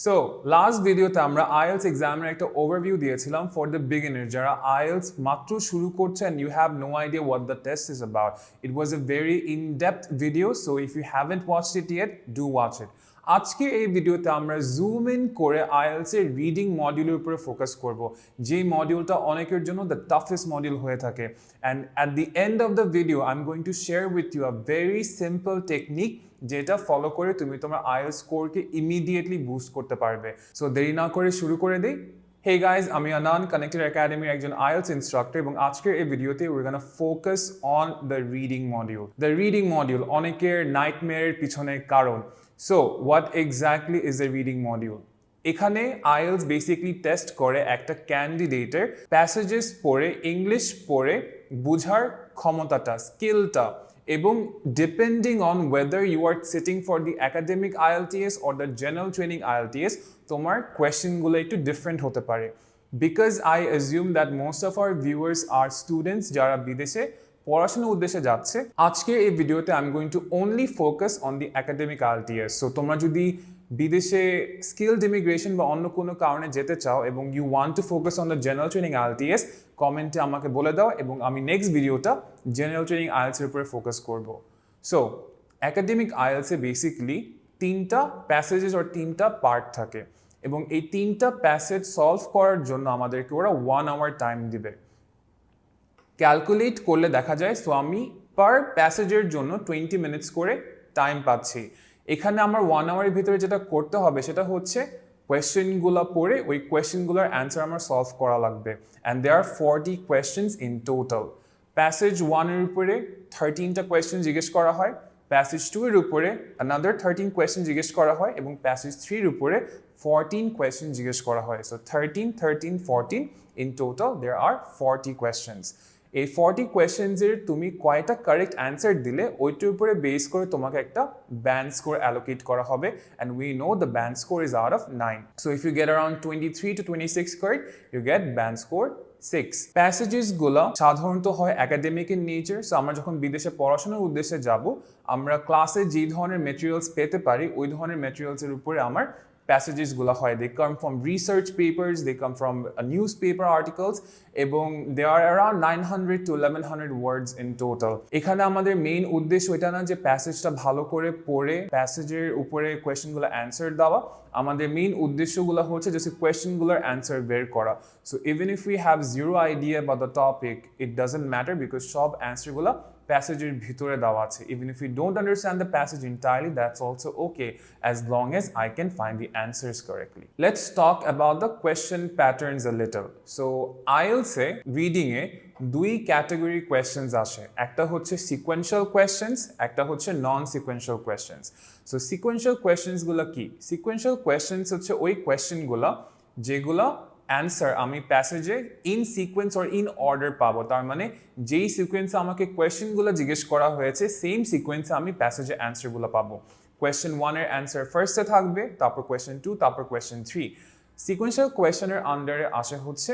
So last ভিডিওতে আমরা IELTS এক্সামের একটা ওভারভিউ দিয়েছিলাম ফর দ্য বিগিনার যারা আইএলস মাত্র শুরু করছে and you have no idea what the test is about. It was a very in-depth video, so if you haven't watched it yet, do watch it. আজকে এই ভিডিওতে আমরা zoom in করে IELTS এর রিডিং মডিউলের উপরে ফোকাস করব, যে মডিউলটা অনেকের জন্য দ্য টাফেস্ট মডিউল হয়ে থাকে। And at the end of the video I am going to share with you a very simple technique যেটা ফলো করে তুমি তোমার আইএলস স্কোরকে ইমিডিয়েটলি বুস্ট করতে পারবে। সো দেরি না করে শুরু করে দিই। Hey guys, আমি আনান, কানেক্টেড একাডেমির একজন আইএলস ইনস্ট্রাক্টর, এবং আজকের এই ভিডিওতে we're gonna focus on the reading module. The reading module অনেকের নাইটমেয়ারের পিছনে কারণ। So what exactly is the reading module? এখানে আইএলস বেসিক্যালি টেস্ট করে একটা ক্যান্ডিডেটের প্যাসেজেস পড়ে, ইংলিশ পড়ে বুঝার ক্ষমতাটা, স্কিলটা, এবং depending on whether you are sitting for the academic IELTS or the general training IELTS, তোমার কোয়েশ্চেনগুলো একটু ডিফারেন্ট হতে পারে। Because I assume that most of our viewers are students যারা বিদেশে পড়াশোনার উদ্দেশ্যে যাচ্ছে। আজকে এই ভিডিওতে I am going to only focus on the academic IELTS. So তোমরা যদি বিদেশে স্কিলড ইমিগ্রেশন বা অন্য কোনো কারণে যেতে চাও এবং you want to focus on the general training IELTS, কমেন্টে আমাকে বলে দাও এবং আমি নেক্সট ভিডিওটা জেনারেল ট্রেনিং আইএলসের উপরে ফোকাস করব। সো একাডেমিক আইএলসে বেসিক্যালি তিনটা প্যাসেজেস আর তিনটা পার্ট থাকে, এবং এই তিনটা প্যাসেজ সলভ করার জন্য আমাদেরকে ওরা 1 আওয়ার টাইম দিবে। ক্যালকুলেট করলে দেখা যায়, সো আমি পার প্যাসেজের জন্য 20 মিনিটস করে টাইম পাচ্ছি। এখানে আমার 1 আওয়ারের ভিতরে যেটা করতে হবে সেটা হচ্ছে কোয়েশ্চেনগুলো পড়ে ওই কোয়েশ্চেনগুলোর অ্যান্সার আমার সলভ করা লাগবে। And there are 40 questions in total. Passage 1-এর উপরে 13টা কোয়েশ্চেন জিজ্ঞেস করা হয়, প্যাসেজ 2-এর উপরে another 13 কোয়েশ্চেন জিজ্ঞেস করা হয়, এবং প্যাসেজ 3-এর উপরে 14 কোয়েশ্চেন জিজ্ঞেস করা হয়। So 13, 13, 14 in total there are 40 questions. এই 40 কোয়েশ্চেন্সের তুমি কয়টা কারেক্ট অ্যান্সার দিলে ওইটার উপরে বেস করে তোমাকে একটা ব্যান্ড স্কোর অ্যালোকেট করা হবে, and we know the band score is out of 9। So if you get around 23 to 26 correct, you get band score 6। প্যাসেজেসগুলো সাধারণত হয় একাডেমিক ইন নেচার। সো আমরা যখন বিদেশে পড়াশোনার উদ্দেশ্যে যাব, আমরা ক্লাসে যে ধরনের মেটেরিয়ালস পেতে পারি ওই ধরনের মেটেরিয়ালসের উপরে আমার প্যাসেজেসগুলো হয়। They come from research papers, they come from newspaper articles, এবং they are around 900 to 1100 words in total. এখানে আমাদের মেইন উদ্দেশ্য এটা না যে প্যাসেজটা ভালো করে পড়ে প্যাসেজের উপরে কোয়েশ্চেনগুলো অ্যান্সার দেওয়া। আমাদের মেইন উদ্দেশ্যগুলো হচ্ছে যে কোয়েশ্চেনগুলোর অ্যান্সার বের করা। So even if we have zero idea about the topic, it doesn't matter, because সব অ্যান্সারগুলো প্যাসেজের ভিতরে দেওয়া আছে। Even if you don't understand the passage entirely, that's also okay, as long as I can find the answers correctly. Let's talk about the question patterns a little. So IELTS এ reading এ দুই category questions আসে, একটা হচ্ছে sequential questions, একটা হচ্ছে non sequential questions. So sequential কোয়েশ্চেন্সগুলো কি? সিকোয়েন্সিয়াল কোয়েশ্চেন্স হচ্ছে ওই কোয়েশ্চেনগুলো যেগুলো অ্যান্সার আমি প্যাসেজে in sequence or in order পাবো। তার মানে যেই সিকোয়েন্সে আমাকে কোয়েশ্চেনগুলো জিজ্ঞেস করা হয়েছে সেম সিকোয়েন্সে আমি প্যাসেজে অ্যান্সারগুলো পাবো। কোয়েশ্চেন 1-এর অ্যান্সার ফার্স্টে থাকবে, তারপর কোয়েশ্চেন 2, তারপর কোয়েশ্চেন 3। সিকোয়েন্সিয়াল কোয়েশ্চেনের আন্ডারে আসে হচ্ছে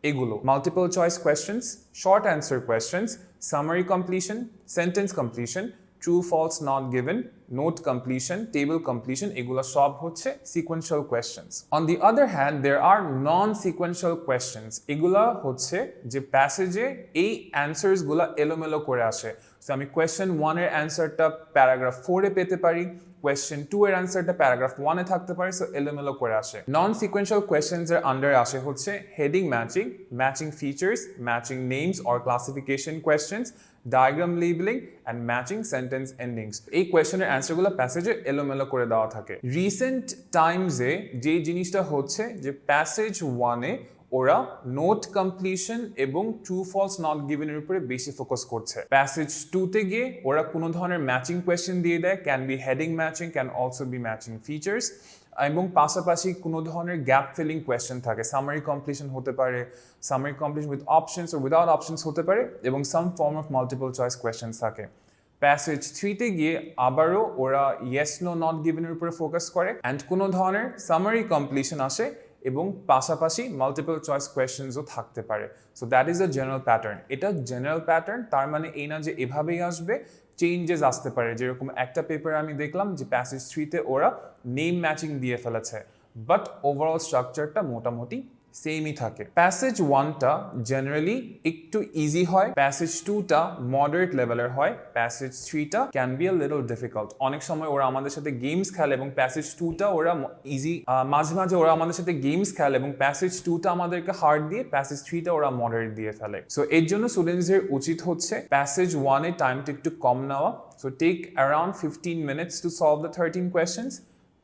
এগুলো: multiple choice questions, short answer questions, summary completion, sentence completion, true false not given, note completion, table completion, এগুলো সব হচ্ছে sequential questions. On the other hand there are non sequential questions. এগুলা হচ্ছে যে প্যাসেজে এই অ্যান্সার্সগুলো এলোমেলো করে আসে। সো আমি কোয়েশ্চেন 1-এর অ্যান্সারটা প্যারাগ্রাফ 4-এ পেতে পারি, কোয়েশ্চেন 2-এর অ্যান্সারটা প্যারাগ্রাফ 1-এ থাকতে পারে, সো এলোমেলো করে আসে। নন সিকোয়েন্সিয়াল কোয়েশ্চেন্সের আন্ডারে আসে হচ্ছে heading matching, matching features, matching names or classification questions, diagram labelling and matching sentence endings. এই কোয়েশ্চেনের অ্যান্সারগুলো প্যাসেজে এলোমেলো করে দেওয়া থাকে। রিসেন্ট টাইমসে যে জিনিসটা হচ্ছে যে প্যাসেজ 1-এ ওরা নোট কমপ্লিশন এবং ট্রু ফলস নট গিভেনের উপরে বেশি ফোকাস করছে। প্যাসেজ 2-তে গিয়ে ওরা কোনো ধরনের ম্যাচিং কোয়েশ্চেন দিয়ে দেয়, can be heading matching, can also be matching features, এবং পাশাপাশি কোনো ধরনের গ্যাপ ফিলিং কোয়েশ্চেন থাকে। সামারি কমপ্লিশন হতে পারে, সামারি কমপ্লিশন উইথ অপশনস ও উইদাউট অপশনস হতে পারে, এবং some form of multiple choice questions থাকে। প্যাসেজ 3-তে গিয়ে আবারও ওরা ইয়েস নো নট গিভেনের উপরে ফোকাস করে, অ্যান্ড কোনো ধরনের সামারি কমপ্লিশন আসে, এবং পাশাপাশি মাল্টিপল চয়েস কোয়েশ্চেন্সও থাকতে পারে। So that is a general pattern. এটা জেনারেল প্যাটার্ন, তার মানে এই না যে এভাবেই আসবে, চেঞ্জেস আসতে পারে। যেরকম একটা পেপারে আমি দেখলাম যে প্যাসেজ 3-তে ওরা নেম ম্যাচিং দিয়ে ফেলেছে, বাট ওভারঅল স্ট্রাকচারটা মোটামুটি সেমই থাকে। প্যাসেজ 1টা জেনারেলি একটু ইজি হয়, প্যাসেজ 2টা মডারেট লেভেলের হয়, প্যাসেজ 3টা can be a little difficult. অনেক সময় ওরা আমাদের সাথে গেমস খেলে এবং প্যাসেজ 2টা ওরা ইজি, মাঝে মাঝে ওরা আমাদের সাথে গেমস খেলে এবং প্যাসেজ 2টা আমাদেরকে হার্ড দিয়ে প্যাসেজ 3টা ওরা মডারেট দিয়ে ফেলে। সো এর জন্য স্টুডেন্টসদের উচিত হচ্ছে প্যাসেজ 1 এর টাইমটা একটু কম নেওয়া। So take around 15 minutes to solve the 13 questions।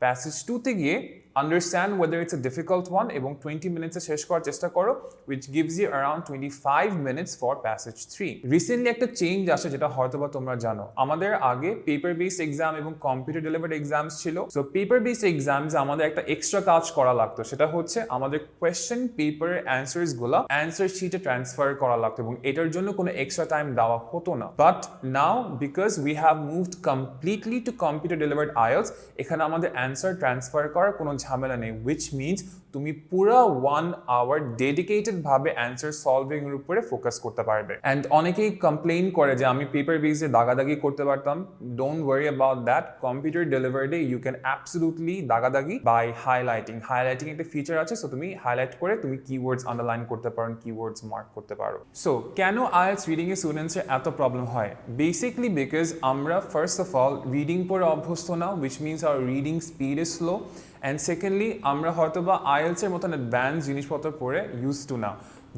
Passage 2তে গিয়ে understand whether it's a difficult one এবং 20 minutes এ শেষ করার চেষ্টা করো, which gives you around 25 minutes for passage 3। Recently একটা চেঞ্জ আসে যেটা হয়তোবা তোমরা জানো। আমাদের আগে পেপার বেসড এক্সাম এবং কম্পিউটার ডেলিভার্ড এক্সামস ছিল। সো পেপার বেসড এক্সামস আমাদের একটা এক্সট্রা কাজ করা লাগতো, সেটা হচ্ছে আমাদের কোয়েশ্চেন পেপারের অ্যান্সার্স গুলা অ্যান্সার শিটে ট্রান্সফার করা লাগতো এবং এটার জন্য কোনো এক্সট্রা টাইম দেওয়া হতো না। But now because we have moved completely to computer delivered IELTS, এখানে আমাদের অ্যান্সার ট্রান্সফার করার কোনো ঝামেলা নেই, which means তুমি পুরো 1 hour ডেডিকেটেড ভাবে অ্যান্সার সলভিং এর উপরে ফোকাস করতে পারবে। এন্ড অনেকেই কমপ্লেইন করে যে আমি পেপার বেসে দাগাদাগি করতে পারতাম। Don't worry about that, computer ডেলিভার্ডে ইউ ক্যান অ্যাবসলিউটলি দাগাদাগি বাই হাইলাইটিং। হাইলাইটিং একটা ফিচার আছে, সো তুমি হাইলাইট করে তুমি কিওয়ার্ডস আন্ডারলাইন করতে পারো, কিওয়ার্ডস মার্ক করতে পারো। সো কেন আইএলটিএস রিডিং এর স্টুডেন্টসের এত প্রবলেম হয়? বেসিকলি বিকজ আমরা ফার্স্ট অফ অল রিডিং পড়ে অভ্যস্ত না, which means our reading speed is slow. And secondly আমরা হয়তোবা আইএলটিএসের মতন অ্যাডভান্স জিনিসপত্র পড়ে ইউজ টু না,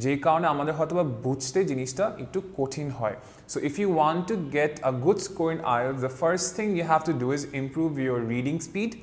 যেই কারণে আমাদের হয়তোবা বুঝতে জিনিসটা একটু কঠিন হয়। So if you want to get a good score in IELTS, the first thing you have to do is improve your reading speed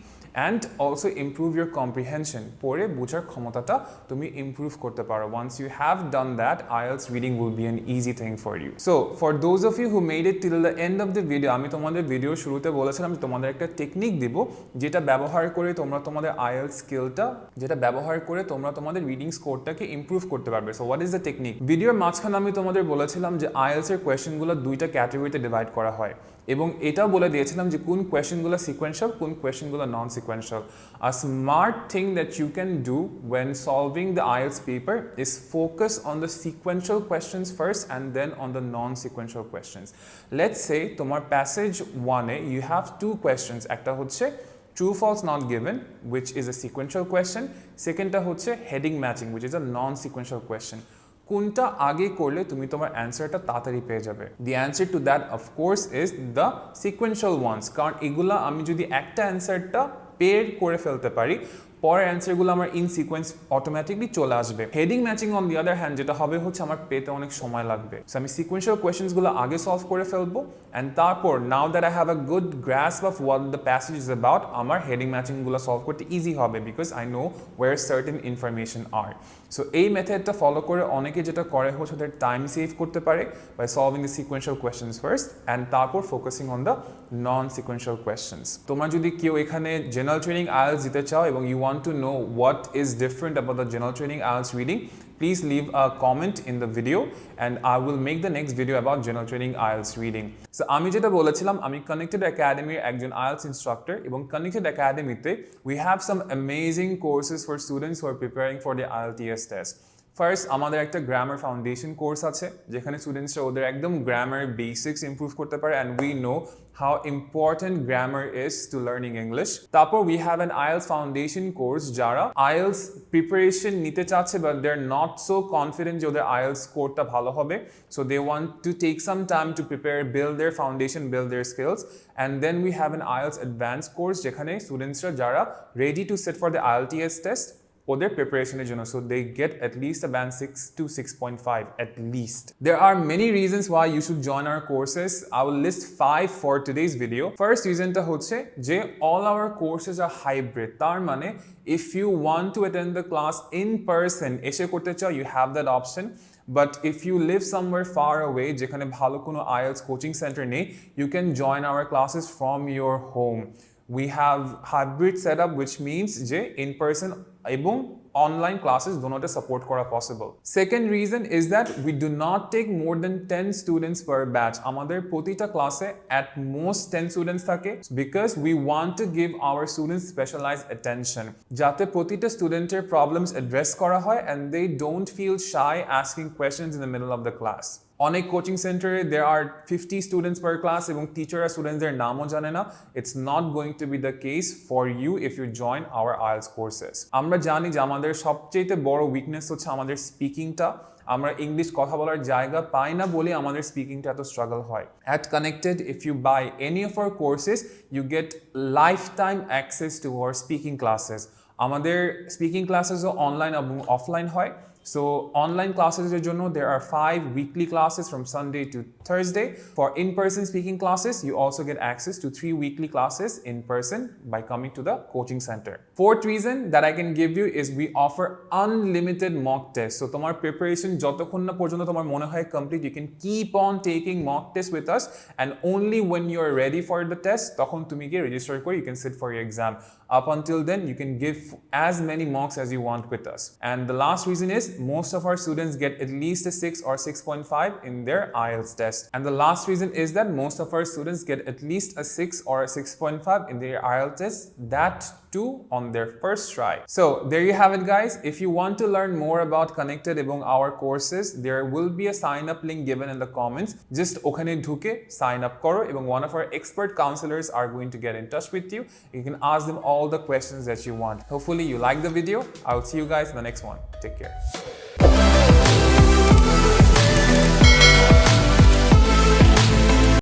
and also improve your comprehension. পড়ে বোঝার ক্ষমতাটা তুমি improve করতে পারো। Once you have done that, IELTS reading will be an easy thing for you. So for those of you who made it till the end of the video, আমি তোমাদের video শুরুতে বলেছিলাম তোমাদের একটা টেকনিক দিব যেটা ব্যবহার করে তোমরা তোমাদের IELTS স্কিলটা, যেটা ব্যবহার করে তোমরা তোমাদের রিডিং স্কোরটাকে ইমপ্রুভ করতে পারবে। So what is the technique? ভিডিওর মাঝখানে আমি তোমাদের বলেছিলাম যে IELTS এর কোয়েশ্চেনগুলো দুইটা ক্যাটাগরিতে ডিভাইড করা হয় এবং এটাও বলে দিয়েছিলাম যে কোন কোয়েশ্চেনগুলো সিকোয়েন্সিয়াল, কোন কোয়েশ্চেনগুলো নন sequential. A smart thing that you can do when solving the IELTS paper is focus on the sequential questions first and then on the non-sequential questions. Let's say তোমার passage 1 A you have two questions, একটা হচ্ছে true false not given which is a sequential question, সেকেন্ডটা হচ্ছে heading matching which is a non-sequential question. কোনটা আগে করলে তুমি তোমার অ্যান্সারটা তাড়াতাড়ি পেয়ে যাবে? The answer to that of course is the sequential ones, কারণ এগুলা আমি যদি একটা অ্যান্সারটা পেয়ার করে ফেলতে পারি, পরের অ্যান্সারগুলো আমার ইন সিকোয়েন্স অটোমেটিকলি চলে আসবে। Heading matching on the other hand যেটা হবে হচ্ছে আমার পেতে অনেক সময় লাগবে। সো আমি সিকোয়েন্সিয়াল কোয়েশ্চেন্সগুলো আগে সলভ করে ফেলবো অ্যান্ড তারপর now that I have a good grasp of what the passage is about, আমার হেডিং ম্যাচিংগুলো সলভ করতে ইজি হবে because I know where certain information are. So এই মেথডটা ফলো করে অনেকে যেটা করে হচ্ছে ওদের টাইম সেভ করতে পারে by solving the sequential questions first and তারপর focusing on the non sequential questions. তোমরা যদি কেউ এখানে জেনারেল ট্রেনিং আইএলটিএস দিতে চাও এবং you want to know what is different about the general training IELTS reading, please leave a comment in the video and I will make the next video about general training IELTS reading. So আমি যেটা বলেছিলাম, আমি Connected Academy একজন IELTS instructor এবং Connected Academy তে we have some amazing courses for students who are preparing for the IELTS test. First আমাদের একটা grammar foundation course আছে যেখানে স্টুডেন্টসরা ওদের একদম গ্রামার বেসিক্স ইমপ্রুভ করতে পারে and we no how important grammar is to learning English. তারপর we have an IELTS foundation course যারা IELTS preparation নিতে চাচ্ছে but they're not so confident যে ওদের IELTS স্কোরটা ভালো হবে, so they want to take some time to prepare, build their foundation, build their skills, and then we have an IELTS advanced course যেখানে স্টুডেন্টসরা যারা ready to sit for the IELTS test ওদের প্রিপারেশনের জন্য, so they get at least a band 6 to 6.5 at least. There are many reasons why you should join our courses. I will list 5 for today's video. First reasonটা হচ্ছে যে all our courses are hybrid. তার মানে if you want to attend the class in person এসে করতে চাও, you have that option. But if you live somewhere far away যেখানে ভালো কোনো IELTS coaching center নেই, you can join our classes from your home. We have hybrid setup which means যে in person এবং online classes দোনোটা support করা possible. Second reason is that we do not take more than 10 students per batch. আমাদের প্রতিটা ক্লাসে at most 10 students থাকে because we want to give our students specialised attention, যাতে প্রতিটা স্টুডেন্টের প্রবলেমস অ্যাড্রেস করা হয় and they don't feel shy asking questions in the middle of the class. অনেক কোচিং সেন্টারে there are 50 students per class এবং টিচাররা স্টুডেন্টদের নামও জানে না। It's not going to be the case for you if you join our IELTS courses. আমরা জানি যে আমাদের সবচেয়ে বড় উইকনেস হচ্ছে আমাদের স্পিকিংটা। আমরা ইংলিশ কথা বলার জায়গা পাই না বলে আমাদের স্পিকিংটা এত স্ট্রাগল হয়। At Connected, if you buy any of our courses, you get lifetime access to our speaking classes. আমাদের স্পিকিং ক্লাসেসও অনলাইন এবং অফলাইন হয়। So online classes এর জন্য there are 5 weekly classes from Sunday to Thursday. For in-person speaking classes, you also get access to 3 weekly classes in person by coming to the coaching center. Fourth reason that I can give you is we offer unlimited mock tests. So তোমার preparation যতক্ষণ না পর্যন্ত তোমার মনে হয় complete, you can keep on taking mock tests with us, and only when you are ready for the test তখন তুমি গিয়ে register করে you can sit for your exam. Up until then, you can give as many mocks as you want with us. And the last reason is most of our students get at least a 6 or 6.5 in their IELTS test. And the last reason is that most of our students get at least a 6 or a 6.5 in their IELTS test, that too on their first try. So there you have it, guys. If you want to learn more about Connected এবং our courses, there will be a sign up link given in the comments. Just ওখানে ঢুকে sign up করো এবং one of our expert counselors are going to get in touch with you. You can ask them all the questions that you want. Hopefully you like the video. I will see you guys in the next one. Take care.